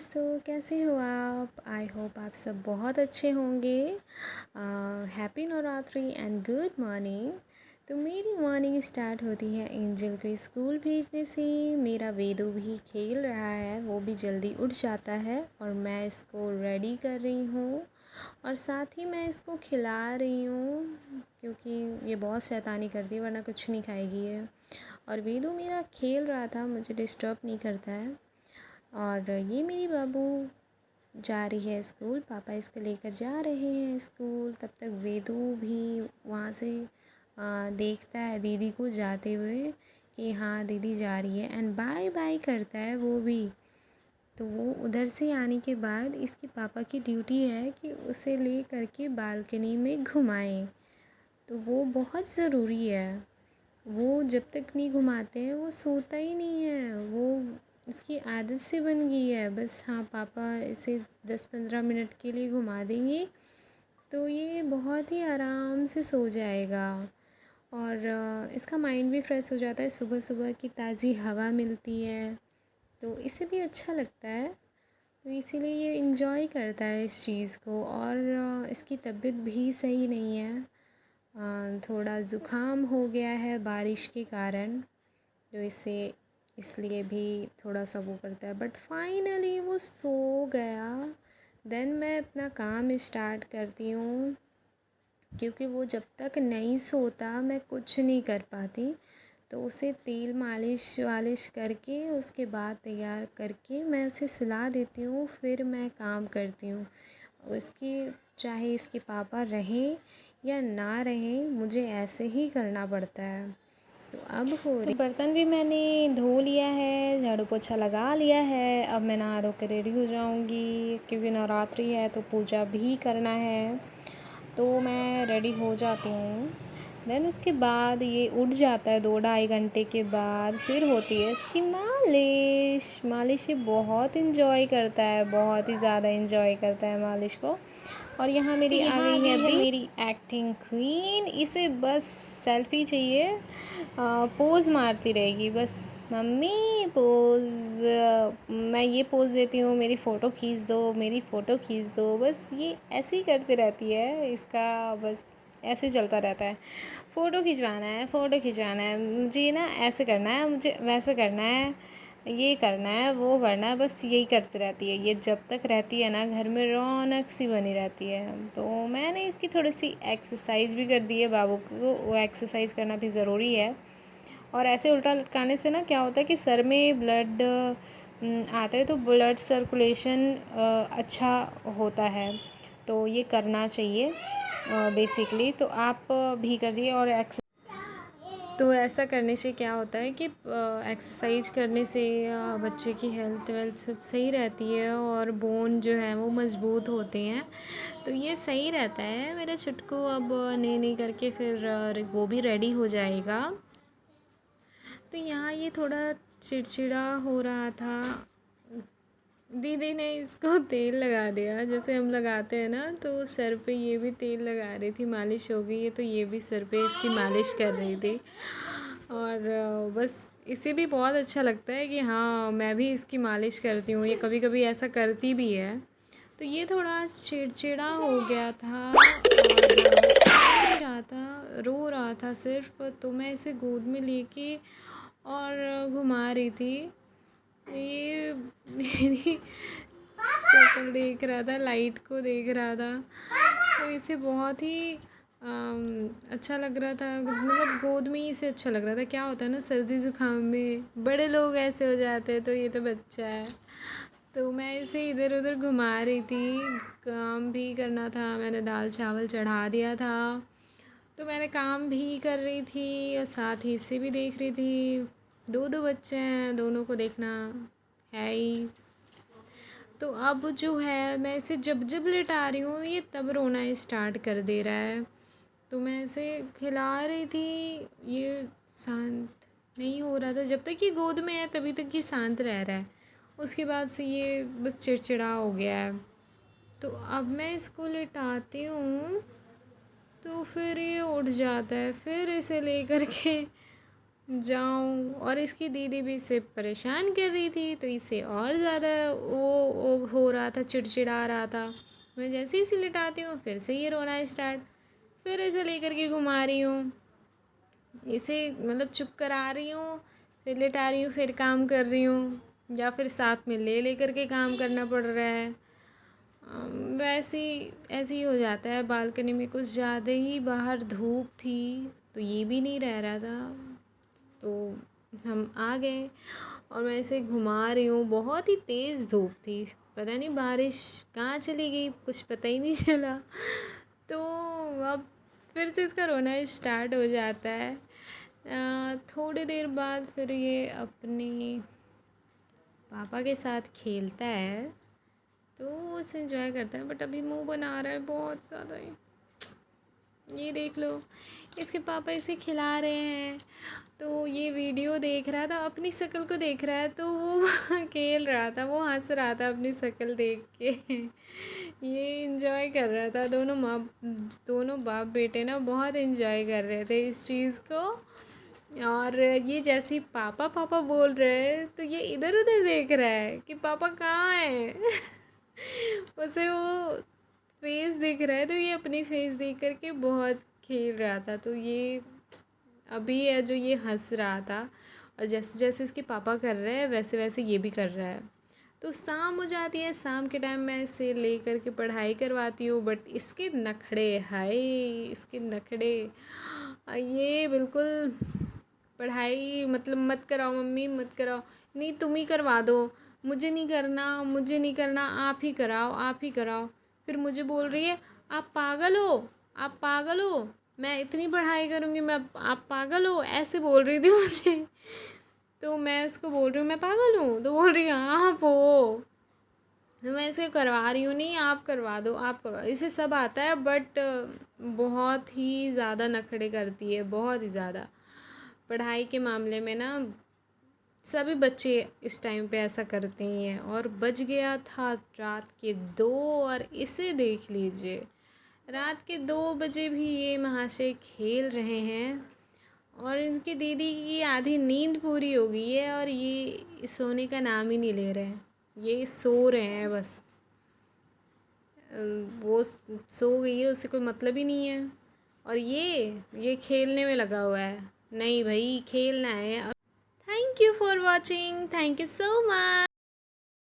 दोस्तों, कैसे हो आप? आई होप आप सब बहुत अच्छे होंगे। Happy Navratri and good morning. तो मेरी मॉर्निंग स्टार्ट होती है एंजल को स्कूल भेजने से। मेरा वेदू भी खेल रहा है, वो भी जल्दी उठ जाता है और मैं इसको रेडी कर रही हूँ और साथ ही मैं इसको खिला रही हूँ क्योंकि ये बहुत शैतानी करती है, वरना कुछ नहीं खाएगी ये। और वेदू मेरा खेल रहा था, मुझे डिस्टर्ब नहीं करता है। और ये मेरी बाबू जा रही है स्कूल, पापा इसको लेकर जा रहे हैं स्कूल। तब तक वेदू भी वहाँ से देखता है दीदी को जाते हुए कि हाँ दीदी जा रही है, एंड बाय बाय करता है वो भी। तो वो उधर से आने के बाद इसके पापा की ड्यूटी है कि उसे ले करके बालकनी में घुमाएं। तो वो बहुत ज़रूरी है। वो जब तक नहीं घुमाते हैं वो सोता ही नहीं है, वो इसकी आदत से बन गई है। बस हाँ पापा इसे 10-15 मिनट के लिए घुमा देंगे तो ये बहुत ही आराम से सो जाएगा। और इसका माइंड भी फ्रेश हो जाता है, सुबह सुबह की ताज़ी हवा मिलती है तो इसे भी अच्छा लगता है। तो इसीलिए ये इन्जॉय करता है इस चीज़ को। और इसकी तबीयत भी सही नहीं है, थोड़ा ज़ुकाम हो गया है बारिश के कारण, जो इसे इसलिए भी थोड़ा सा वो करता है। बट फाइनली वो सो गया। देन मैं अपना काम स्टार्ट करती हूँ क्योंकि वो जब तक नहीं सोता मैं कुछ नहीं कर पाती। तो उसे तेल मालिश वालिश करके उसके बाद तैयार करके मैं उसे सुला देती हूँ, फिर मैं काम करती हूँ। उसकी चाहे इसके पापा रहें या ना रहें, मुझे ऐसे ही करना पड़ता है। तो अब हो रही, तो बर्तन भी मैंने धो लिया है, झाड़ू पोछा लगा लिया है। अब मैं नहा धो कर रेडी हो जाऊंगी क्योंकि नवरात्रि है तो पूजा भी करना है। तो मैं रेडी हो जाती हूँ। देन उसके बाद ये उठ जाता है 2-2.5 घंटे के बाद। फिर होती है इसकी मालिश। मालिश ये बहुत इन्जॉय करता है, बहुत ही ज़्यादा इन्जॉय करता है मालिश को। और यहाँ मेरी आ गई है अभी मेरी एक्टिंग क्वीन। इसे बस सेल्फी चाहिए, पोज़ मारती रहेगी बस। मम्मी पोज़, मैं ये पोज़ देती हूँ, मेरी फ़ोटो खींच दो, मेरी फ़ोटो खींच दो। बस ये ऐसे ही करती रहती है, इसका बस ऐसे चलता रहता है। फ़ोटो खिंचवाना है, फ़ोटो खिंचवाना है, मुझे ना ऐसे करना है, मुझे वैसे करना है, ये करना है, वो करना है, बस यही करती रहती है। ये जब तक रहती है ना घर में रौनक सी बनी रहती है। तो मैंने इसकी थोड़ी सी एक्सरसाइज भी कर दी है, बाबू को वो एक्सरसाइज करना भी ज़रूरी है। और ऐसे उल्टा लटकाने से ना क्या होता है कि सर में ब्लड आता है, तो ब्लड सर्कुलेशन अच्छा होता है। तो ये करना चाहिए बेसिकली। तो आप भी करिए। और तो ऐसा करने से क्या होता है कि एक्सरसाइज करने से बच्चे की हेल्थ वेल्थ सब सही रहती है और बोन जो है वो मज़बूत होते हैं। तो ये सही रहता है। मेरा छुटकू अब नहीं नहीं करके फिर वो भी रेडी हो जाएगा। तो यहाँ ये थोड़ा चिड़चिड़ा हो रहा था। दीदी ने इसको तेल लगा दिया, जैसे हम लगाते हैं ना, तो सर पे ये भी तेल लगा रही थी। मालिश हो गई है तो ये भी सर पे इसकी मालिश कर रही थी। और बस इसे भी बहुत अच्छा लगता है कि हाँ मैं भी इसकी मालिश करती हूँ। ये कभी कभी ऐसा करती भी है। तो ये थोड़ा चिड़चिड़ा हो गया था और सो नहीं रहा था, रो रहा था सिर्फ। तो मैं इसे गोद में लेके और घुमा रही थी। ये मेरी शक्ल देख रहा था, लाइट को देख रहा था, तो इसे बहुत ही अच्छा लग रहा था। मतलब गोद में ही इसे अच्छा लग रहा था। क्या होता है ना, सर्दी ज़ुकाम में बड़े लोग ऐसे हो जाते हैं, तो ये तो बच्चा है। तो मैं इसे इधर उधर घुमा रही थी, काम भी करना था। मैंने दाल चावल चढ़ा दिया था, तो मैंने काम भी कर रही थी और साथ ही इसे भी देख रही थी। दो दो बच्चे हैं, दोनों को देखना है ही। तो अब जो है मैं इसे जब जब लिटा रही हूँ ये तब रोना स्टार्ट कर दे रहा है। तो मैं इसे खिला रही थी, ये शांत नहीं हो रहा था। जब तक ये गोद में है तभी तक ये शांत रह रहा है, उसके बाद से ये बस चिड़चिड़ा हो गया है। तो अब मैं इसको लिटाती हूँ तो फिर ये उठ जाता है। फिर इसे लेकर के जाऊँ। और इसकी दीदी भी इसे परेशान कर रही थी, तो इसे और ज़्यादा वो हो रहा था, चिड़चिड़ा रहा था। मैं जैसे ही इसे लिटाती हूँ फिर से ये रोना स्टार्ट, फिर इसे लेकर के घुमा रही हूँ, इसे मतलब चुप करा रही हूँ, फिर लेटा रही हूँ, फिर काम कर रही हूँ, या फिर साथ में ले लेकर के काम करना पड़ रहा है। वैसे ही ऐसे ही हो जाता है। बालकनी में कुछ ज़्यादा ही बाहर धूप थी, तो ये भी नहीं रह रहा था, तो हम आ गए और मैं इसे घुमा रही हूँ। बहुत ही तेज़ धूप थी, पता नहीं बारिश कहाँ चली गई, कुछ पता ही नहीं चला। तो अब फिर से इसका रोना स्टार्ट हो जाता है। थोड़ी देर बाद फिर ये अपने पापा के साथ खेलता है, तो उसे एंजॉय करता है। बट अभी मुंह बना रहा है बहुत ज़्यादा ही। ये देख लो, इसके पापा इसे खिला रहे हैं, तो ये वीडियो देख रहा था, अपनी शक्ल को देख रहा है, तो वो खेल रहा था, वो हंस रहा था अपनी शक्ल देख के। ये एंजॉय कर रहा था। दोनों बाप बेटे ना बहुत एंजॉय कर रहे थे इस चीज़ को। और ये जैसे ही पापा पापा बोल रहे हैं, तो ये इधर उधर देख रहा है कि पापा कहाँ हैं। उसे वो फेस दिख रहा है, तो ये अपनी फेस देख करके बहुत खेल रहा था। तो ये अभी है जो ये हंस रहा था, और जैसे जैसे इसके पापा कर रहे हैं वैसे वैसे ये भी कर रहा है। तो शाम हो जाती है, शाम के टाइम मैं इसे ले कर के पढ़ाई करवाती हूँ, बट इसके नखड़े, हाय इसके नखड़े, ये बिल्कुल पढ़ाई मतलब मत कराओ मम्मी, मत कराओ, नहीं तुम ही करवा दो, मुझे नहीं करना, मुझे नहीं करना, आप ही कराओ, आप ही कराओ। फिर मुझे बोल रही है आप पागल हो, आप पागल हो, मैं इतनी पढ़ाई करूँगी, मैं आप पागल हो, ऐसे बोल रही थी मुझे। तो मैं इसको बोल रही हूँ मैं पागल हूँ, तो बोल रही है आप हो। तो मैं इसे करवा रही हूँ, नहीं आप करवा दो, आप करवा, इसे सब आता है, बट बहुत ही ज़्यादा नखरे करती है, बहुत ही ज़्यादा। पढ़ाई के मामले में ना सभी बच्चे इस टाइम पे ऐसा करते ही हैं। और बज गया था रात के 2, और इसे देख लीजिए, रात के 2 बजे भी ये महाशय खेल रहे हैं, और इनकी दीदी की आधी नींद पूरी हो गई है, और ये सोने का नाम ही नहीं ले रहे हैं, ये सो रहे हैं बस। वो सो गई है, उसे कोई मतलब ही नहीं है, और ये खेलने में लगा हुआ है। नहीं भाई, खेलना है। Thank you for watching, thank you so much.